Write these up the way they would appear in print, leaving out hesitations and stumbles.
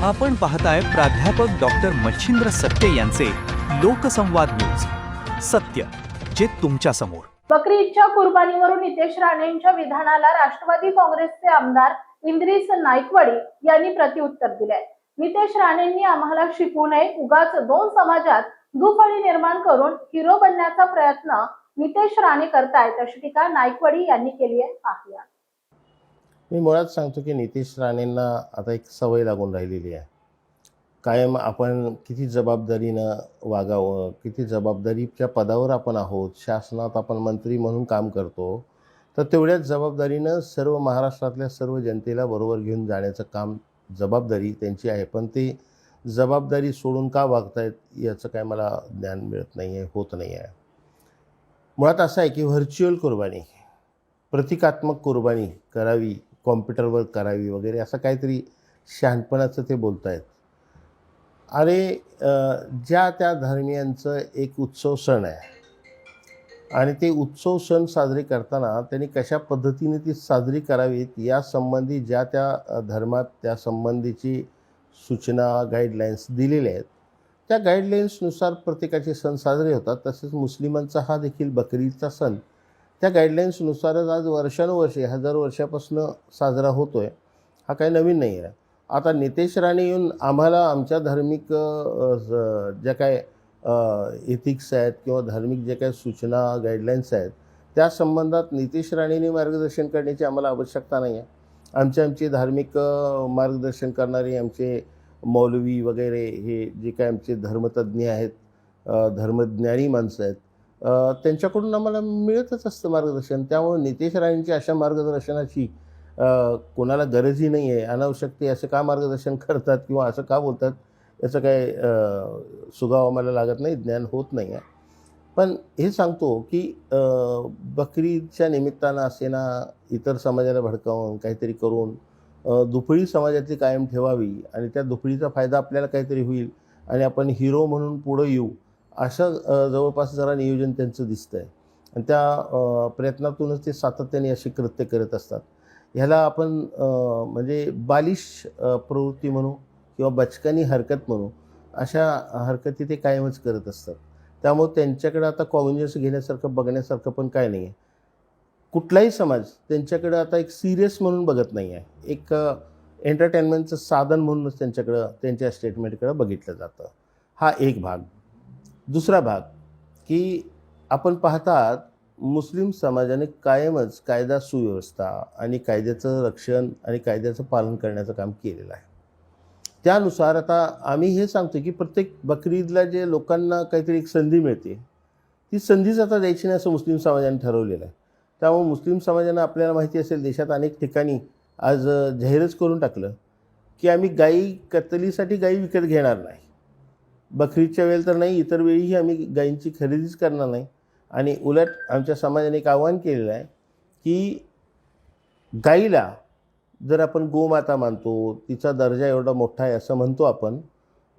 आपण पाहताय प्राध्यापक डॉक्टर मच्छिंद्र सत्य यांचे लोकसंवाद न्यूज. सत्य जे तुमच्या समोर. बकरी ईदच्या कुर्बानीवरून नितेश राणेंच्या विधानाला राष्ट्रवादी काँग्रेसचे आमदार इंद्रिस नाईकवाडी यांनी प्रत्युत्तर दिले. नितेश राणेंनी आम्हाला शिकवू नये, उगाच दोन समाजात दुफळी निर्माण करून हिरो बनण्याचा प्रयत्न नितेश राणे करतायत, अशी टीका नाईकवाडी यांनी केली आहे. पाहूया. मी मुळात सांगतो की नितेश राणेंना आता एक सवय लागून राहिलेली आहे. कायम आपण किती जबाबदारीनं वागावं, किती जबाबदारीच्या पदावर आपण आहोत, शासनात आपण मंत्री म्हणून काम करतो, तर तेवढ्याच जबाबदारीनं सर्व महाराष्ट्रातल्या सर्व जनतेला बरोबर घेऊन जाण्याचं काम जबाबदारी त्यांची आहे. पण ती जबाबदारी सोडून का वागतायत याचं काय मला ज्ञान मिळत नाही आहे, होत नाही आहे. मुळात असं आहे की व्हर्च्युअल कुर्बानी, प्रतिकात्मक कुर्बानी करावी, कॉम्प्युटरवर करावी वगैरे असं काहीतरी शहाणपणाचं ते बोलत आहेत. अरे ज्या त्या धर्मियांचं एक उत्सव सण आहे आणि ते उत्सव सण साजरे करताना त्यांनी कशा पद्धतीने ती साजरी करावीत यासंबंधी ज्या त्या धर्मात त्या संबंधीची सूचना गाईडलाईन्स दिलेल्या आहेत, त्या गाईडलाईन्सनुसार प्रत्येकाचे सण साजरे होतात. तसेच मुस्लिमांचा हा देखील बकरी ईदचा सण त्या गाईडलाईन्सनुसारच आज वर्षानुवर्षे हजारो वर्षापासून साजरा होतो आहे. हा काही नवीन नाही आहे. आता नितेश राणे येऊन आम्हाला आमच्या धार्मिक ज्या काय एथिक्स आहेत किंवा धार्मिक ज्या काही सूचना गाईडलाईन्स आहेत त्या संबंधात नितेश राणेंनी मार्गदर्शन करण्याची आम्हाला आवश्यकता नाही आहे. आमचे धार्मिक मार्गदर्शन करणारे आमचे मौलवी वगैरे हे जे काय आमचे धर्मतज्ज्ञ आहेत, धर्मज्ञानी माणसं आहेत, त्यांच्याकडून आम्हाला मिळतच असतं मार्गदर्शन. त्यामुळे नितेश राणेंची अशा मार्गदर्शनाची कोणाला गरजही नाही आहे. अनावश्यक ते असं का मार्गदर्शन करतात किंवा असं का बोलतात याचं काय सुगाव आम्हाला लागत नाही, ज्ञान होत नाही आहे. पण हे सांगतो की बकरीच्या निमित्तानं असे ना इतर समाजाला भडकावून काहीतरी करून दुफळी समाजातली कायम ठेवावी आणि त्या दुफळीचा फायदा आपल्याला काहीतरी होईल आणि आपण हिरो म्हणून पुढं येऊ, असं जवळपास जरा नियोजन त्यांचं दिसतं आहे. आणि त्या प्रयत्नातूनच ते सातत्याने अशी कृत्य करत असतात. ह्याला आपण म्हणजे बालिश प्रवृत्ती म्हणू किंवा बचकानी हरकत म्हणू, अशा हरकती ते कायमच करत असतात. त्यामुळे त्यांच्याकडं आता कॉग्निजन्स घेण्यासारखं बघण्यासारखं पण काय नाही आहे. कुठलाही समाज त्यांच्याकडं आता एक सिरियस म्हणून बघत नाही आहे. एक एंटरटेनमेंटचं साधन म्हणूनच त्यांच्याकडं त्यांच्या स्टेटमेंटकडं बघितलं जातं. हा एक भाग. दुसरा भाग की आपण पाहतात मुस्लिम समाजाने कायमच कायदा सुव्यवस्था आणि कायद्याचं रक्षण आणि कायद्याचं पालन करण्याचं काम केलेलं आहे. त्यानुसार आता आम्ही हे सांगतो की प्रत्येक बकरी ईदला जे लोकांना काहीतरी एक संधी मिळते, ती संधीच आता द्यायची नाही असं मुस्लिम समाजाने ठरवलेलं आहे. त्यामुळे मुस्लिम समाजानं आपल्याला माहिती असेल देशात अनेक ठिकाणी आज जाहीरच करून टाकलं की आम्ही गायी कत्तलीसाठी गायी विकत घेणार नाही. बकरीच्या वेळेला तर नाही, इतर वेळीही आम्ही गायींची खरेदीच करणार नाही. आणि उलट आमच्या समाजाने एक आव्हान केलेलं आहे की गाईला जर आपण गोमाता मानतो, तिचा दर्जा एवढा मोठा आहे असं म्हणतो आपण,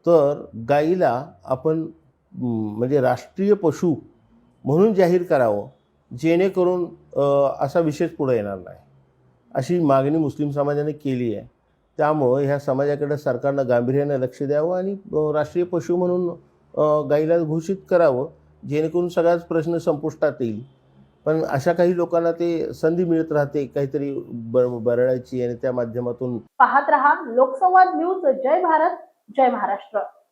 तर गाईला आपण म्हणजे राष्ट्रीय पशु म्हणून जाहीर करावं, जेणेकरून असा विशेष पुढे येणार नाही, अशी मागणी मुस्लिम समाजाने केली आहे. त्यामुळं ह्या समाजाकडे सरकारनं गांभीर्यानं लक्ष द्यावं आणि राष्ट्रीय पशु म्हणून गाईला घोषित करावं, जेणेकरून सगळाच प्रश्न संपुष्टात येईल. पण अशा काही लोकांना ते संधी मिळत राहते काहीतरी बरळायची आणि त्या माध्यमातून. पाहत रहा लोकसंवाद न्यूज. जय भारत, जय महाराष्ट्र.